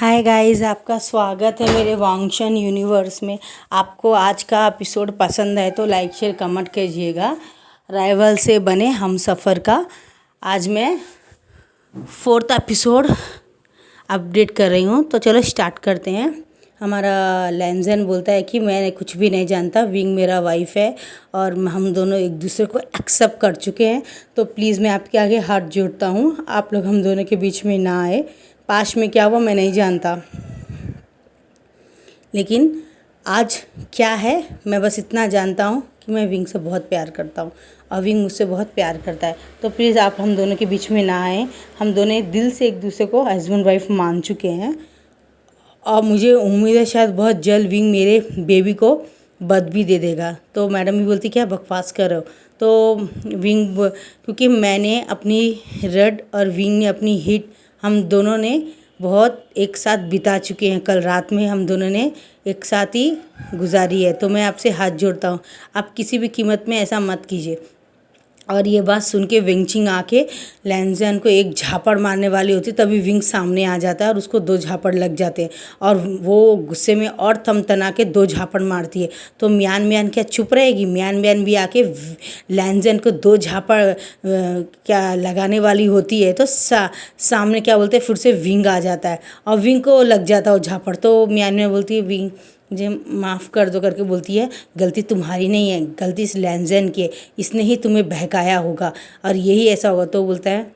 Hi guys, आपका स्वागत है मेरे वांगशन यूनिवर्स में। आपको आज का एपिसोड पसंद है तो लाइक शेयर कमेंट कीजिएगा। राइवल से बने हम सफ़र का आज मैं 4th एपिसोड अपडेट कर रही हूँ। तो चलो स्टार्ट करते हैं। हमारा लेंजन बोलता है कि मैं कुछ भी नहीं जानता, विंग मेरा वाइफ है और हम दोनों एक दूसरे को एक्सेप्ट कर चुके हैं। तो प्लीज़ मैं आपके आगे हाथ जोड़ता हूँ, आप लोग हम दोनों के बीच में ना आए। पास्ट में क्या हुआ मैं नहीं जानता, लेकिन आज क्या है मैं बस इतना जानता हूँ कि मैं विंग से बहुत प्यार करता हूँ और विंग मुझसे बहुत प्यार करता है। तो प्लीज़ आप हम दोनों के बीच में ना आए। हम दोनों दिल से एक दूसरे को हस्बैंड वाइफ मान चुके हैं और मुझे उम्मीद है शायद बहुत जल्द विंग मेरे बेबी को बर्थ भी दे देगा। तो मैडम भी बोलती क्या बकवास कर रहे हो। तो विंग क्योंकि मैंने अपनी रेड और विंग ने अपनी हिट, हम दोनों ने बहुत एक साथ बिता चुके हैं। कल रात में हम दोनों ने एक साथ ही गुजारी है। तो मैं आपसे हाथ जोड़ता हूँ, आप किसी भी कीमत में ऐसा मत कीजिए। और ये बात सुन के विंगचिंग आके लैंजन को एक झापड़ मारने वाली होती, तभी विंग सामने आ जाता है और उसको 2 झापड़ लग जाते हैं और वो गुस्से में और थमथना के 2 झापड़ मारती है। तो म्यान म्यान क्या चुप रहेगी, म्यान म्यान भी आके लैंजन को 2 झापड़ क्या लगाने वाली होती है। तो सामने क्या बोलते हैं फिर से विंग आ जाता है और विंग को लग जाता है वो झापड़। तो म्यान म्यान बोलती है विंग मुझे माफ़ कर दो करके बोलती है गलती तुम्हारी नहीं है, गलती इस लैंजन की है, इसने ही तुम्हें बहकाया होगा और यही ऐसा होगा। तो बोलता है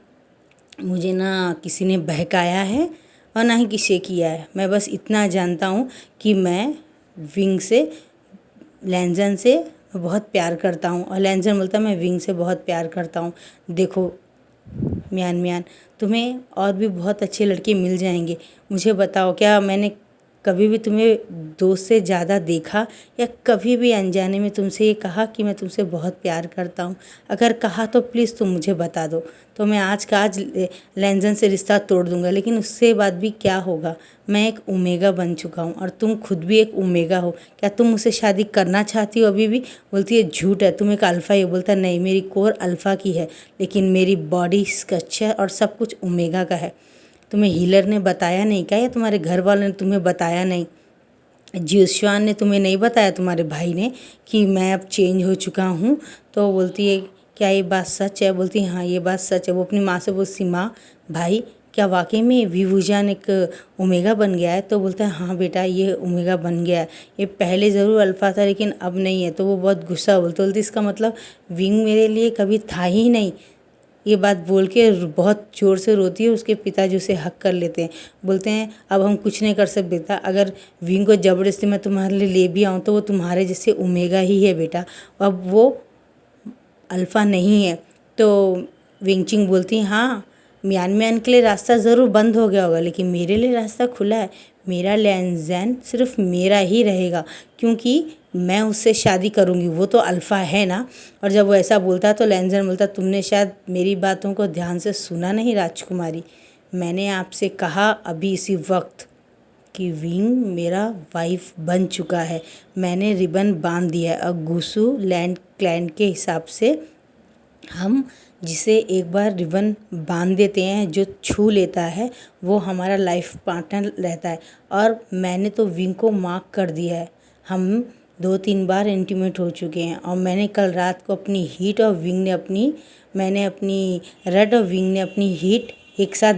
मुझे ना किसी ने बहकाया है और ना ही किसी किया है, मैं बस इतना जानता हूँ कि मैं विंग से लैंजन से बहुत प्यार करता हूँ। और लैंजन बोलता है मैं विंग से बहुत प्यार करता हूँ। देखो म्यान म्यान, तुम्हें और भी बहुत अच्छे लड़के मिल जाएंगे। मुझे बताओ क्या मैंने कभी भी तुम्हें दोस्त से ज़्यादा देखा या कभी भी अनजाने में तुमसे ये कहा कि मैं तुमसे बहुत प्यार करता हूँ? अगर कहा तो प्लीज़ तुम मुझे बता दो। तो मैं आज का आज लैंजन से रिश्ता तोड़ दूँगा, लेकिन उससे बाद भी क्या होगा, मैं एक ओमेगा बन चुका हूँ और तुम खुद भी एक ओमेगा हो। क्या तुम मुझसे शादी करना चाहती हो अभी भी? बोलती है झूठ है, तुम एक अल्फ़ा ही हो। बोलता नहीं, मेरी कोर अल्फ़ा की है लेकिन मेरी बॉडी स्ट्रक्चर और सब कुछ ओमेगा का है। तुम्हें हीलर ने बताया नहीं क्या, या तुम्हारे घर वालों ने तुम्हें बताया नहीं? जियोश्वान ने तुम्हें नहीं बताया, तुम्हारे भाई ने, कि मैं अब चेंज हो चुका हूँ? तो बोलती है क्या ये बात सच है? बोलती है हाँ ये बात सच है। वो अपनी माँ से बोलती माँ भाई क्या वाकई में विभूजान एक ओमेगा बन गया है? तो बोलता है हाँ बेटा ये ओमेगा बन गया है, ये पहले ज़रूर अल्फ़ा था लेकिन अब नहीं है। तो वो बहुत गुस्सा बोलती इसका मतलब विंग मेरे लिए कभी था ही नहीं। ये बात बोल के बहुत ज़ोर से रोती है। उसके पिताजी उसे हक कर लेते हैं, बोलते हैं अब हम कुछ नहीं कर सकते बेटा, अगर विंग को ज़बरदस्ती मैं तुम्हारे लिए ले भी आऊँ तो वो तुम्हारे जैसे ओमेगा ही है बेटा, अब वो अल्फ़ा नहीं है। तो विंगचिंग बोलती है हाँ म्यान म्यान के लिए रास्ता ज़रूर बंद हो गया होगा लेकिन मेरे लिए रास्ता खुला है। मेरा लैंजन सिर्फ मेरा ही रहेगा क्योंकि मैं उससे शादी करूँगी, वो तो अल्फ़ा है ना। और जब वो ऐसा बोलता है तो लैंजन बोलता तुमने शायद मेरी बातों को ध्यान से सुना नहीं राजकुमारी। मैंने आपसे कहा अभी इसी वक्त कि विंग मेरा वाइफ बन चुका है, मैंने रिबन बांध दिया है। और गुसू लैंड क्लैन के हिसाब से हम जिसे एक बार रिबन बांध देते हैं, जो छू लेता है वो हमारा लाइफ पार्टनर रहता है। और मैंने तो विंग को मार्क कर दिया है, हम 2-3 बार इंटीमेट हो चुके हैं और मैंने कल रात को अपनी हीट और विंग ने अपनी, मैंने अपनी रेड और विंग ने अपनी हीट एक साथ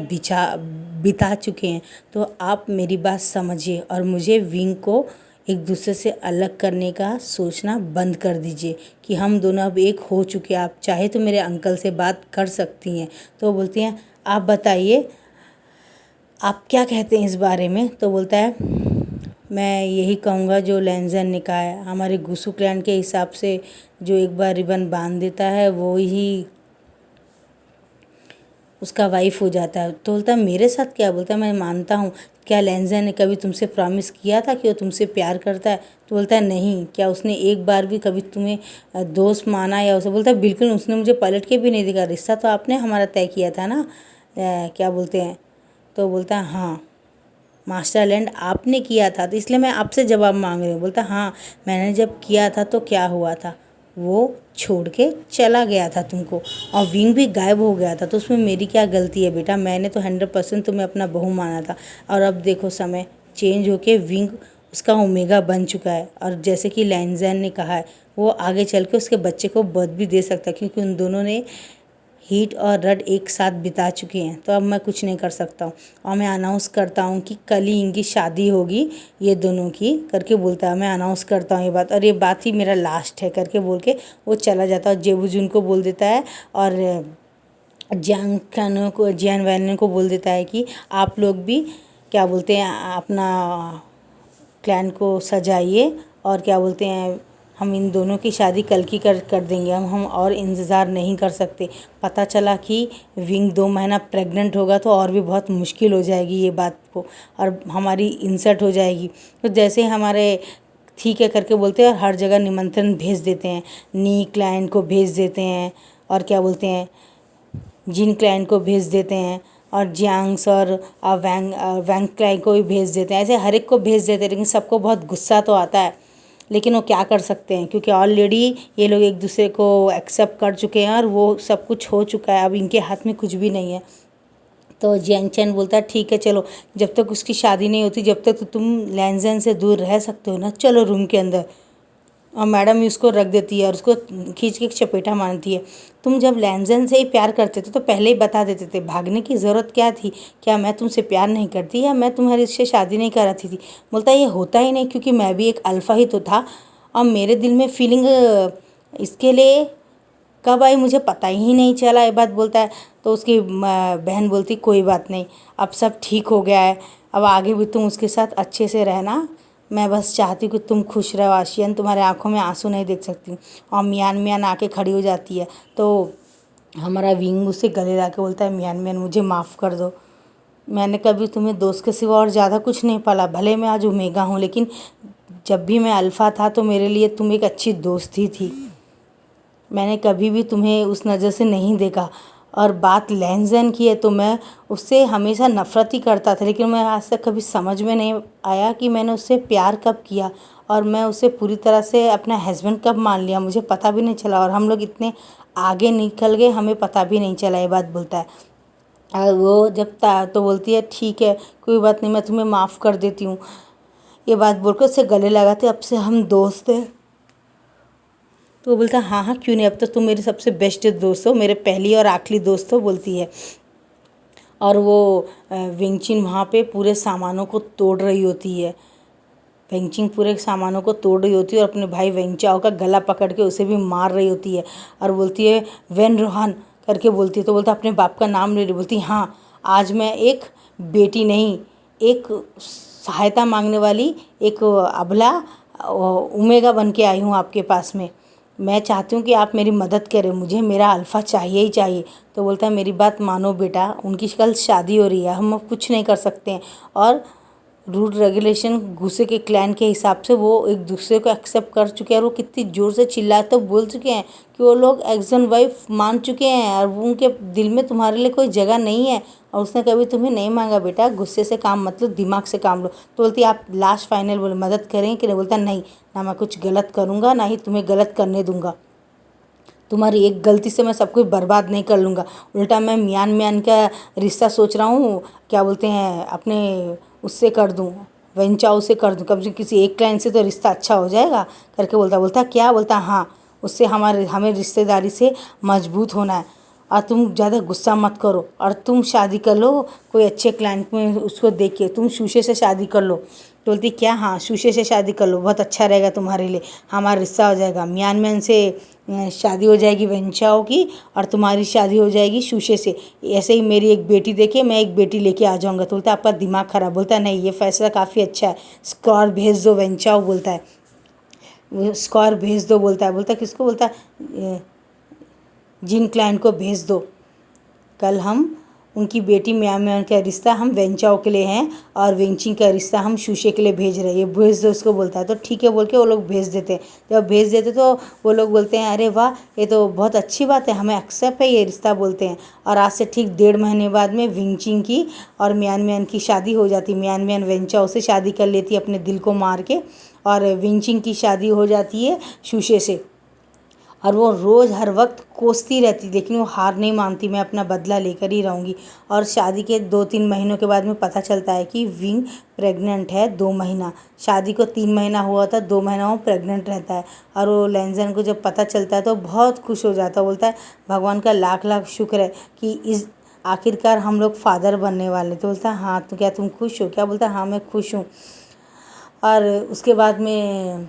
बिता चुके हैं। तो आप मेरी बात समझिए और मुझे विंग को एक दूसरे से अलग करने का सोचना बंद कर दीजिए कि हम दोनों अब एक हो चुके हैं। आप चाहे तो मेरे अंकल से बात कर सकती हैं। तो बोलती हैं आप बताइए आप क्या कहते हैं इस बारे में? तो बोलता है मैं यही कहूँगा जो लैंजन ने कहा है, हमारे गुसू क्लैन के हिसाब से जो एक बार रिबन बांध देता है वो ही उसका वाइफ हो जाता है। तो बोलता है मेरे साथ क्या? बोलता है मैं मानता हूँ। क्या लैंजन ने कभी तुमसे प्रॉमिस किया था कि वो तुमसे प्यार करता है? तो बोलता है नहीं। क्या उसने एक बार भी कभी तुम्हें दोस्त माना या उसे? बोलता है बिल्कुल, उसने मुझे पलट के भी नहीं देखा, रिश्ता तो आपने हमारा तय किया था ना। क्या बोलते हैं? तो बोलता है हाँ मास्टरलैंड आपने किया था, तो इसलिए मैं आपसे जवाब मांग रही हूँ। बोलता हाँ मैंने जब किया था तो क्या हुआ था? वो छोड़ के चला गया था तुमको, और विंग भी गायब हो गया था। तो उसमें मेरी क्या गलती है बेटा? मैंने तो 100% तुम्हें अपना बहू माना था, और अब देखो समय चेंज होके विंग उसका ओमेगा बन चुका है। और जैसे कि लैंजैन ने कहा है, वो आगे चल के उसके बच्चे को बर्थ भी दे सकता है, क्योंकि उन दोनों ने हीट और रड एक साथ बिता चुके हैं। तो अब मैं कुछ नहीं कर सकता हूँ, और मैं अनाउंस करता हूँ कि कल ही इनकी शादी होगी ये दोनों की, करके बोलता है। मैं अनाउंस करता हूँ ये बात, और ये बात ही मेरा लास्ट है करके बोल के वो चला जाता है। और जेबूजुन को बोल देता है, और जियान वैन को बोल देता है कि आप लोग भी क्या बोलते हैं अपना क्लैन को सजाइए, और क्या बोलते हैं हम इन दोनों की शादी कल की कर देंगे। हम और इंतज़ार नहीं कर सकते। पता चला कि विंग 2 महीना प्रेग्नेंट होगा तो और भी बहुत मुश्किल हो जाएगी ये बात को, और हमारी इंसल्ट हो जाएगी। तो जैसे हमारे ठीक है करके बोलते हैं, और हर जगह निमंत्रण भेज देते हैं। नी क्लाइंट को भेज देते हैं, और क्या बोलते हैं जिन क्लाइंट को भेज देते हैं, और जियांग्स और वैंग क्लाइंट को भी भेज देते हैं। ऐसे हर एक को भेज देते हैं, लेकिन सबको बहुत गुस्सा तो आता है, लेकिन वो क्या कर सकते हैं, क्योंकि ऑलरेडी ये लोग एक दूसरे को एक्सेप्ट कर चुके हैं, और वो सब कुछ हो चुका है। अब इनके हाथ में कुछ भी नहीं है। तो जियांग चैन बोलता है ठीक है चलो, जब तक उसकी शादी नहीं होती जब तक तो तुम लैंजन से दूर रह सकते हो ना, चलो रूम के अंदर। और मैडम ही उसको रख देती है और उसको खींच के एक चपेटा मारती है। तुम जब लैंजन से ही प्यार करते थे तो पहले ही बता देते थे, भागने की ज़रूरत क्या थी? क्या मैं तुमसे प्यार नहीं करती, या मैं तुम्हारे से शादी नहीं कराती थी? बोलता है ये होता ही नहीं, क्योंकि मैं भी एक अल्फ़ा ही तो था, और मेरे दिल में फीलिंग इसके लिए कब आई मुझे पता ही नहीं चला, ये बात बोलता है। तो उसकी बहन बोलती कोई बात नहीं, अब सब ठीक हो गया है, अब आगे भी तुम उसके साथ अच्छे से रहना। मैं बस चाहती हूँ कि तुम खुश रहो आशियन, तुम्हारे आंखों में आंसू नहीं देख सकती हूँ। और मियान मियान आके खड़ी हो जाती है। तो हमारा विंग उससे गले ला के बोलता है मियान मियान मुझे माफ़ कर दो, मैंने कभी तुम्हें दोस्त के सिवा और ज़्यादा कुछ नहीं पाला। भले मैं आज ओमेगा हूँ, लेकिन जब भी मैं अल्फ़ा था तो मेरे लिए तुम एक अच्छी दोस्त ही थी। मैंने कभी भी तुम्हें उस नज़र से नहीं देखा। और बात लैंजन की है तो मैं उससे हमेशा नफ़रत ही करता था, लेकिन मैं आज तक कभी समझ में नहीं आया कि मैंने उससे प्यार कब किया, और मैं उसे पूरी तरह से अपना हस्बैंड कब मान लिया, मुझे पता भी नहीं चला। और हम लोग इतने आगे निकल गए, हमें पता भी नहीं चला, ये बात बोलता है। और वो जब तो बोलती है ठीक है कोई बात नहीं, मैं तुम्हें माफ़ कर देती हूँ। ये बात बोलकर उससे गले लगाते, अब से हम दोस्त हैं। तो वो बोलता है हाँ हाँ क्यों नहीं, अब तो तुम मेरी सबसे बेस्ट दोस्त हो, मेरे पहली और आखिरी दोस्त हो, बोलती है। और वो वेंगचिन वहाँ पे पूरे सामानों को तोड़ रही होती है। वेंगचिन पूरे सामानों को तोड़ रही होती है, और अपने भाई वेंगचाओ का गला पकड़ के उसे भी मार रही होती है। और बोलती है वेन रोहान करके बोलती है। तो बोलता अपने बाप का नाम ले रही, बोलती हाँ आज मैं एक बेटी नहीं, एक सहायता मांगने वाली एक अबला ओमेगा बन के आई हूँ आपके पास में। मैं चाहती हूँ कि आप मेरी मदद करें, मुझे मेरा अल्फ़ा चाहिए ही चाहिए। तो बोलता है मेरी बात मानो बेटा, उनकी कल शादी हो रही है, हम अब कुछ नहीं कर सकते हैं। और रूल रेगुलेशन गुस्से के क्लैन के हिसाब से वो एक दूसरे को एक्सेप्ट कर चुके हैं, और वो कितनी ज़ोर से चिल्लाते तो बोल चुके हैं कि वो लोग एक्सन वाइफ मान चुके हैं, और वो उनके दिल में तुम्हारे लिए कोई जगह नहीं है। और उसने कभी तुम्हें नहीं मांगा बेटा, गुस्से से काम मत लो, दिमाग से काम लो। तो बोलती आप लास्ट फाइनल बोले मदद करें कि नहीं? बोलता नहीं, ना मैं कुछ गलत करूँगा ना ही तुम्हें गलत करने दूँगा। तुम्हारी एक गलती से मैं सब कुछ बर्बाद नहीं कर लूँगा, उल्टा मैं मियान मियान का रिश्ता सोच रहा हूँ, क्या बोलते हैं अपने उससे कर दूँ, वेंचाओ से कर दूँ, कब से किसी एक क्लाइंट से तो रिश्ता अच्छा हो जाएगा करके बोलता क्या बोलता हाँ उससे हमें रिश्तेदारी से मजबूत होना है, और तुम ज़्यादा गुस्सा मत करो, और तुम शादी कर लो कोई अच्छे क्लाइंट में उसको देखिए, तुम शूशे से शादी कर लो। तो बोलती क्या हाँ शूशे से शादी कर लो, बहुत अच्छा रहेगा तुम्हारे लिए, हमारा रिश्ता हो जाएगा, मियान मैन से शादी हो जाएगी वेंचाओ की, और तुम्हारी शादी हो जाएगी शूशे से। ऐसे ही मेरी एक बेटी देखिए, मैं एक बेटी लेके आ जाऊँगा। तो बोलता आपका दिमाग खराब। बोलता नहीं ये फैसला काफ़ी अच्छा है, स्कॉर भेज दो वेंचाओ, बोलता है स्कॉर भेज दो, बोलता है किसको? बोलता है जिन क्लाइंट को भेज दो, कल हम उनकी बेटी म्यान का रिश्ता हम वेंचाओ के लिए हैं, और वेंचिंग का रिश्ता हम शूशे के लिए भेज रहे हैं, ये भेज दो उसको, बोलता है। तो ठीक है बोल के वो लोग भेज देते हैं। जब भेज देते तो वो लोग बोलते हैं अरे वाह ये तो बहुत अच्छी बात है, हमें एक्सेप्ट है ये रिश्ता, बोलते हैं। और आज से ठीक 1.5 महीने बाद में विंचिंग की और मियान मियान की शादी हो जाती। मियान मियान वेंचाओ से शादी कर लेती है अपने दिल को मार के, और विंचिंग की शादी हो जाती है शूशे से। और वो रोज़ हर वक्त कोसती रहती, लेकिन वो हार नहीं मानती, मैं अपना बदला लेकर ही रहूँगी। और शादी के 2-3 महीनों के बाद में पता चलता है कि विंग प्रेग्नेंट है 2 महीना। शादी को 3 महीना हुआ था, 2 महीना वो प्रेग्नेंट रहता है। और वो लेंजन को जब पता चलता है तो बहुत खुश हो जाता है, बोलता है भगवान का लाख लाख शुक्र है कि इस आखिरकार हम लोग फादर बनने वाले। तो बोलता है हाँ, तो क्या तुम खुश हो क्या? बोलता है हाँ मैं खुश हूँ। और उसके बाद में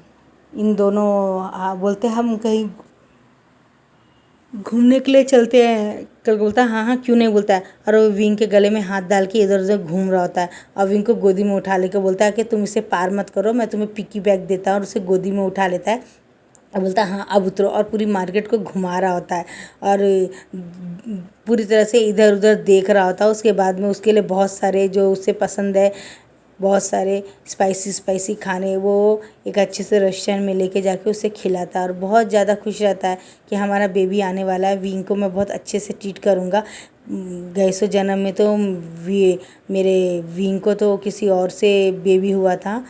इन दोनों बोलते हैं हम कहीं घूमने के लिए चलते हैं। कल बोलता है हाँ हाँ क्यों नहीं, बोलता है। और वो विंग के गले में हाथ डाल के इधर उधर घूम रहा होता है और विंग को गोदी में उठा लेकर बोलता है कि तुम इसे पार मत करो, मैं तुम्हें पिकी बैग देता हूँ। और उसे गोदी में उठा लेता है और बोलता है हाँ अब उतरो। और पूरी मार्केट को घुमा रहा होता है और पूरी तरह से इधर उधर देख रहा होता है। उसके बाद में उसके लिए बहुत सारे जो उसे पसंद है, बहुत सारे स्पाइसी खाने वो एक अच्छे से रेस्टोरेंट में लेके जाके उसे खिलाता है और बहुत ज़्यादा खुश रहता है कि हमारा बेबी आने वाला है, विंग को मैं बहुत अच्छे से ट्रीट करूँगा। गए सो जन्म में तो मेरे विंग को तो किसी और से बेबी हुआ था,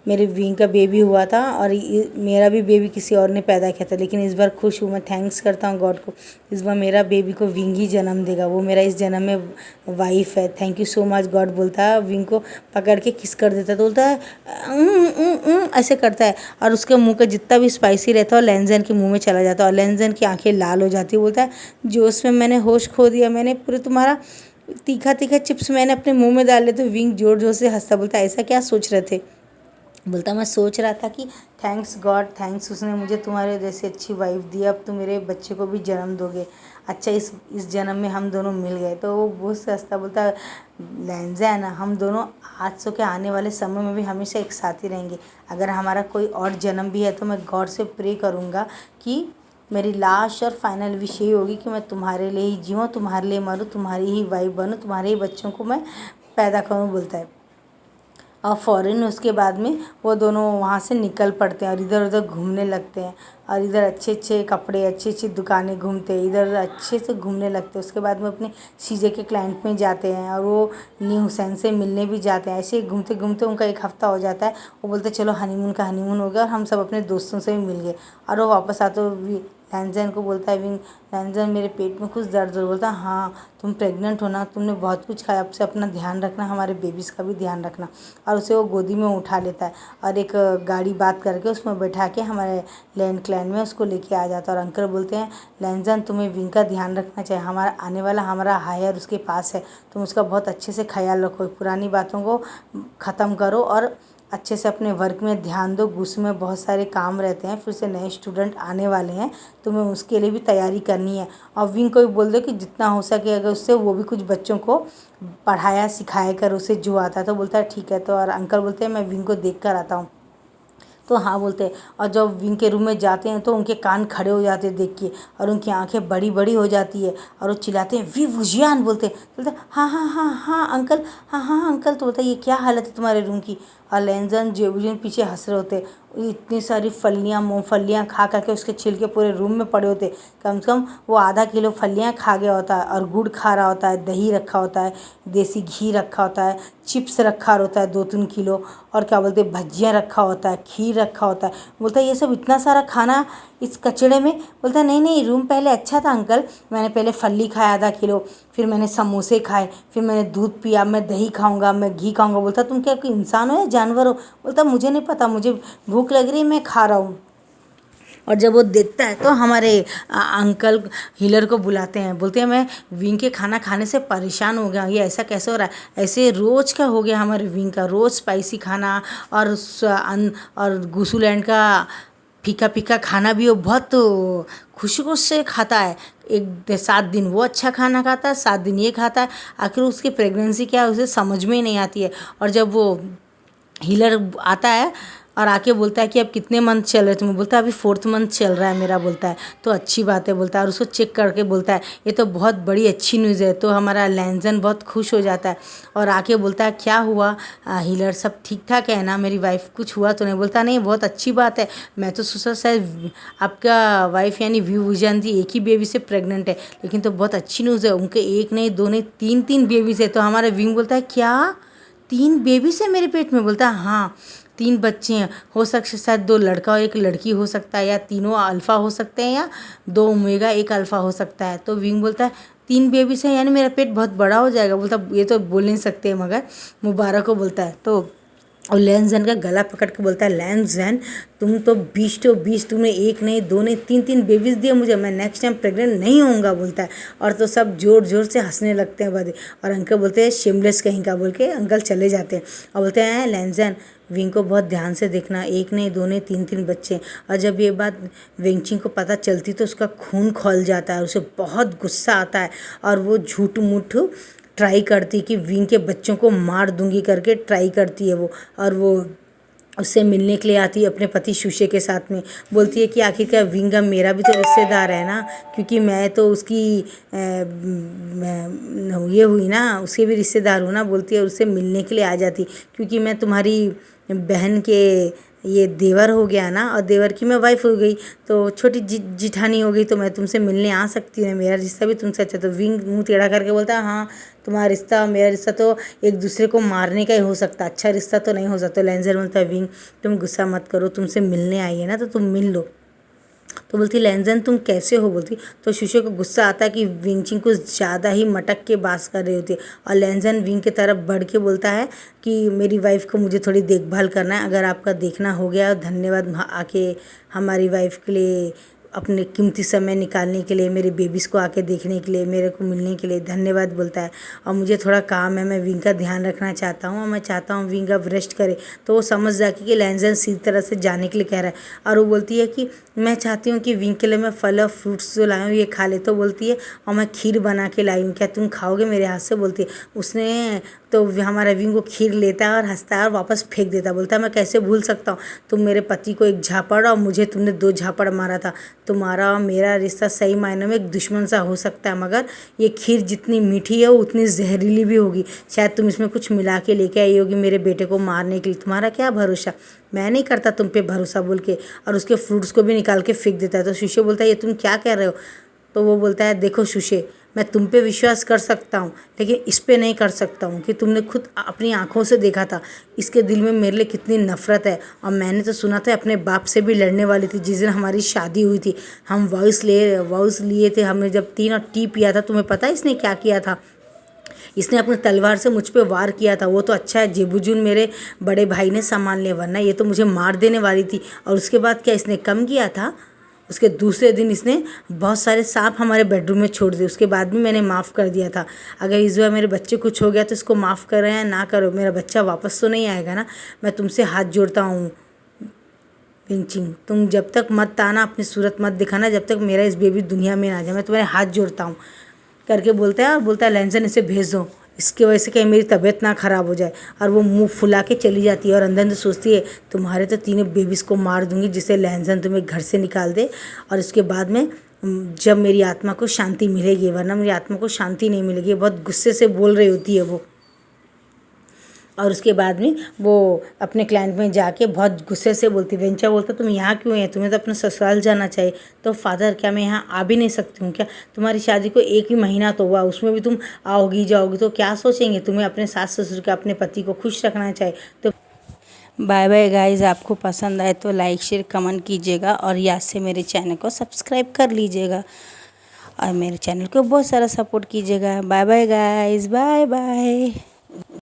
मेरे विंग का बेबी हुआ था और मेरा भी बेबी किसी और ने पैदा किया था, लेकिन इस बार खुश हूँ। मैं थैंक्स करता हूँ गॉड को, इस बार मेरा बेबी को विंग ही जन्म देगा, वो मेरा इस जन्म में वाइफ है। Thank you so much God, बोलता है। विंग को पकड़ के किस कर देता है तो बोलता है ऐसे करता है और उसके मुंह का जितना भी स्पाइसी रहता है लेंजन के मुंह में चला जाता है और लेंजन की आंखें लाल हो जाती है। बोलता है जोश में मैंने होश खो दिया, मैंने पूरे तुम्हारा तीखा तीखा चिप्स मैंने अपने मुंह में डाले। तो विंग जोर जोर से हंसता, बोलता है ऐसा क्या सोच रहे थे? बोलता मैं सोच रहा था कि थैंक्स गॉड, थैंक्स उसने मुझे तुम्हारे जैसे अच्छी वाइफ दी, अब तुम मेरे बच्चे को भी जन्म दोगे। अच्छा इस जन्म में हम दोनों मिल गए। तो वो बहुत सस्ता बोलता है लेंजा है ना, हम दोनों आज से के आने वाले समय में भी हमेशा एक साथ ही रहेंगे। अगर हमारा कोई और जन्म भी है तो मैं गॉड से प्रे करूँगा कि मेरी लास्ट और फाइनल विश यही होगी कि मैं तुम्हारे लिए ही जीऊँ, तुम्हारे लिए मरूँ, तुम्हारी ही वाइफ बनूँ, तुम्हारे ही बच्चों को मैं पैदा करूँ, बोलता है। और फ़ौरन उसके बाद में वो दोनों वहाँ से निकल पड़ते हैं और इधर उधर घूमने लगते हैं और इधर अच्छे अच्छे कपड़े, अच्छी अच्छी दुकानें घूमते हैं, इधर अच्छे से घूमने लगते हैं। उसके बाद में अपने सीजे के क्लाइंट में जाते हैं और वो न्यू हुसैन से मिलने भी जाते हैं। ऐसे घूमते घूमते उनका 1 हफ़्ता हो जाता है। वो बोलते चलो हनीमून का हनीमून हो गया और हम सब अपने दोस्तों से भी मिल गए। और वो वापस आते हुए लैंजन को बोलता है विंग, लैंजन मेरे पेट में कुछ दर्द हो। बोलता हाँ तुम प्रेग्नेंट हो ना, तुमने बहुत कुछ खाया, अब से अपना ध्यान रखना, हमारे बेबीज़ का भी ध्यान रखना। और उसे वो गोदी में उठा लेता है और एक गाड़ी बात करके उसमें बैठा के हमारे लैंड क्लैन में उसको लेके आ जाता है। और अंकल बोलते हैं लैंजन तुम्हें विंग का ध्यान रखना चाहिए, हमारा आने वाला हमारा हायर उसके पास है, तुम उसका बहुत अच्छे से ख्याल रखो, पुरानी बातों को ख़त्म करो और अच्छे से अपने वर्क में ध्यान दो। गुस्से में बहुत सारे काम रहते हैं, फिर से नए स्टूडेंट आने वाले हैं, तुम्हें उसके लिए भी तैयारी करनी है। और विंग को भी बोल दो कि जितना हो सके अगर उससे वो भी कुछ बच्चों को पढ़ाया सिखाया कर उसे जो आता है। तो बोलता है ठीक है। तो और अंकल बोलते हैं मैं विंग को देख कर आता हूँ। तो हाँ बोलते हैं। और जब विंग के रूम में जाते हैं तो उनके कान खड़े हो जाते हैं देख के और उनकी आंखें बड़ी बड़ी हो जाती है और वो चिल्लाते हैं वी वुजियान, बोलते हैं हाँ हाँ हाँ हाँ अंकल, हाँ हाँ अंकल। तो बोलता है ये क्या हालत है तुम्हारे रूम की? और लेंजन जेबुजिन पीछे हंस रहे होते, इतनी सारी फलियाँ मूँगफलियाँ खा के उसके छिलके पूरे रूम में पड़े होते। कम से कम वो आधा किलो फलियाँ खा गया होता है और गुड़ खा रहा होता है, दही रखा होता है, देसी घी रखा होता है, चिप्स रखा होता है 2-3 किलो, और क्या बोलते हैं भजियाँ रखा होता है, खीर रखा होता है। बोलता है ये सब इतना सारा खाना इस कचड़े में? बोलता है नहीं नहीं रूम पहले अच्छा था अंकल, मैंने पहले फली खाया आधा किलो, फिर मैंने समोसे खाए, फिर मैंने दूध पिया, मैं दही खाऊंगा, मैं घी खाऊंगा। बोलता तुम क्या कोई इंसान हो या जानवर हो? बोलता मुझे नहीं पता, मुझे भूख लग रही है, मैं खा रहा हूँ। और जब वो देखता है तो हमारे अंकल हीलर को बुलाते हैं, बोलते हैं मैं विंग के खाना खाने से परेशान हो गया, ये ऐसा कैसे हो रहा है? ऐसे रोज़ का हो गया हमारे विंग का, रोज़ स्पाइसी खाना और गुसूलैंड का फीका फीका खाना भी वो बहुत खुशी खुश से खाता है। 7 दिन वो अच्छा खाना खाता है, 7 दिन ये खाता है। आखिर उसकी प्रेगनेंसी क्या है उसे समझ में ही नहीं आती है। और जब वो हीलर आता है और आके बोलता है कि अब कितने मंथ चल रहे तुम्हें? बोलता है अभी 4th मंथ चल रहा है मेरा, बोलता है। तो अच्छी बात है, बोलता है। और उसको चेक करके बोलता है ये तो बहुत बड़ी अच्छी न्यूज़ है। तो हमारा लैंजन बहुत खुश हो जाता है और आके बोलता है क्या हुआ हीलर, सब ठीक ठाक है ना? मेरी वाइफ कुछ हुआ तो नहीं? बोलता नहीं बहुत अच्छी बात है, मैं तो सोचा शायद आपका वाइफ यानी विवुजन जी एक ही बेबी से प्रेग्नेंट है, लेकिन तो बहुत अच्छी न्यूज़ है, उनके 1 नहीं 2 नहीं 3 बेबीज़ है। तो हमारा विंग बोलता है क्या 3 बेबीज़ है मेरे पेट में? बोलता है हाँ 3 बच्चे हैं, हो सकता है शायद 2 लड़का और 1 लड़की हो सकता है, या तीनों अल्फ़ा हो सकते हैं, या 2 ओमेगा 1 अल्फ़ा हो सकता है। तो विंग बोलता है 3 बेबीज़ हैं यानी मेरा पेट बहुत बड़ा हो जाएगा। बोलता ये तो बोल नहीं सकते मगर मुबारक को बोलता है। तो और लैंसजैन का गला पकड़ के बोलता है लैंसजैन तुम तो 20 तुमने 1 नहीं 2 नहीं 3 बेबीज़ दिए मुझे, मैं नेक्स्ट टाइम प्रेग्नेंट नहीं होऊंगा बोलता है। और तो सब ज़ोर ज़ोर से हंसने लगते हैं बाद। और अंकल बोलते हैं शेमलेस कहीं का बोल के अंकल चले जाते हैं और बोलते हैं लैंसजैन विंग को बहुत ध्यान से देखना, 1 नहीं 2 नहीं 3 बच्चे। और जब ये बात वेंगचिंग को पता चलती तो उसका खून खौल जाता है, उसे बहुत गुस्सा आता है और वो झूठ मूठ ट्राई करती कि विंग के बच्चों को मार दूंगी करके ट्राई करती है वो। और वो उससे मिलने के लिए आती है अपने पति शुशे के साथ में। बोलती है कि आखिरकार विंग मेरा भी तो रिश्तेदार है ना, क्योंकि मैं तो उसकी ये हुई ना, उसके भी रिश्तेदार हूँ ना। बोलती है उससे मिलने के लिए आ जाती क्योंकि मैं तुम्हारी बहन के ये देवर हो गया ना, और देवर की मैं वाइफ हो गई तो छोटी जिठानी हो गई, तो मैं तुमसे मिलने आ सकती हूँ, मेरा रिश्ता भी तुमसे अच्छा। तो विंग मुंह टेढ़ा करके बोलता है हाँ तुम्हारा रिश्ता मेरा रिश्ता तो एक दूसरे को मारने का ही हो सकता, अच्छा रिश्ता तो नहीं हो सकता। लैंसजैन बोलता है विंग तुम गुस्सा मत करो, तुमसे मिलने आई है ना तो तुम मिल लो। तो बोलती लैंसजैन तुम कैसे हो बोलती। तो शुशे को गुस्सा आता है कि विंगचिंग कुछ ज़्यादा ही मटक के बात कर रही होती है। और लैंसजैन विंग की तरफ बढ़ के बोलता है कि मेरी वाइफ को मुझे थोड़ी देखभाल करना है, अगर आपका देखना हो गया धन्यवाद आके हमारी वाइफ के लिए अपने कीमती समय निकालने के लिए, मेरे बेबीज़ को आके देखने के लिए, मेरे को मिलने के लिए धन्यवाद बोलता है। और मुझे थोड़ा काम है, मैं विंग का ध्यान रखना चाहता हूँ और मैं चाहता हूँ विंग अब रेस्ट करे। तो वो समझ जाके कि लैंसजैन सीधी तरह से जाने के लिए कह रहा है। और वो बोलती है कि मैं चाहती हूँ कि विंग के लिए मैं फल और फ्रूट्स जो लाई हूँ ये खा ले। तो बोलती है और मैं खीर बना के लाई हूँ, क्या तुम खाओगे मेरे हाथ से बोलती है। उसने तो हमारा विंग को खीर लेता है और हंसता है और वापस फेंक देता है। बोलता है मैं कैसे भूल सकता हूँ, तुम मेरे पति को 1 झापड़ और मुझे तुमने 2 झापड़ मारा था। तुम्हारा और मेरा रिश्ता सही मायनों में एक दुश्मन सा हो सकता है, मगर ये खीर जितनी मीठी है वो उतनी जहरीली भी होगी। शायद तुम इसमें कुछ मिला के लेके आई होगी मेरे बेटे को मारने के लिए, तुम्हारा क्या भरोसा, मैं नहीं करता तुम पे भरोसा बोल के। और उसके फ्रूट्स को भी निकाल के फेंक देता है। तो शुशे बोलता है ये तुम क्या कह रहे हो। तो वो बोलता है देखो शुशे मैं तुम पे विश्वास कर सकता हूँ लेकिन इस पे नहीं कर सकता हूँ कि तुमने खुद अपनी आंखों से देखा था इसके दिल में मेरे लिए कितनी नफ़रत है। और मैंने तो सुना था अपने बाप से भी लड़ने वाली थी जिस दिन हमारी शादी हुई थी। हम वाउस लिए थे, हमने जब 3 और टी पिया था। तुम्हें पता है इसने क्या किया था, इसने अपने तलवार से मुझ पे वार किया था। वो तो अच्छा है जेबुजुन मेरे बड़े भाई ने सामान लिया, वरना ये तो मुझे मार देने वाली थी। और उसके बाद क्या इसने कम किया था, उसके दूसरे दिन इसने बहुत सारे सांप हमारे बेडरूम में छोड़ दिए। उसके बाद भी मैंने माफ़ कर दिया था। अगर इस बार मेरे बच्चे कुछ हो गया तो इसको माफ़ करो या ना करो, मेरा बच्चा वापस तो नहीं आएगा ना। मैं तुमसे हाथ जोड़ता हूँ विंगचिंग, तुम जब तक मत आना, अपनी सूरत मत दिखाना जब तक मेरा इस बेबी दुनिया में ना जाए, मैं तुम्हारे हाथ जोड़ता हूँ करके बोलता है। और बोलता है लैंसजैन इसे भेज दो, इसकी वजह से कहीं मेरी तबीयत ना ख़राब हो जाए। और वो मुंह फुला के चली जाती है और अंदर अंदर सोचती है तुम्हारे तो 3 बेबीज़ को मार दूंगी जिससे लैंसजैन तुम्हें घर से निकाल दे। और इसके बाद में जब मेरी आत्मा को शांति मिलेगी, वरना मेरी आत्मा को शांति नहीं मिलेगी। बहुत गुस्से से बोल रही होती है वो। और उसके बाद में वो अपने क्लाइंट में जाके बहुत गुस्से से बोलती, वेंचा बोलता तुम यहाँ क्यों है, तुम्हें तो अपना ससुराल जाना चाहिए। तो फादर क्या मैं यहाँ आ भी नहीं सकती हूँ क्या, तुम्हारी शादी को 1 ही महीना तो हुआ, उसमें भी तुम आओगी जाओगी तो क्या सोचेंगे, तुम्हें अपने सास ससुर के अपने पति को खुश रखना चाहिए। तो बाय बाय गाइज़, आपको पसंद आए तो लाइक शेयर कमेंट कीजिएगा और याद से मेरे चैनल को सब्सक्राइब कर लीजिएगा और मेरे चैनल को बहुत सारा सपोर्ट कीजिएगा। Bye bye guys, bye bye.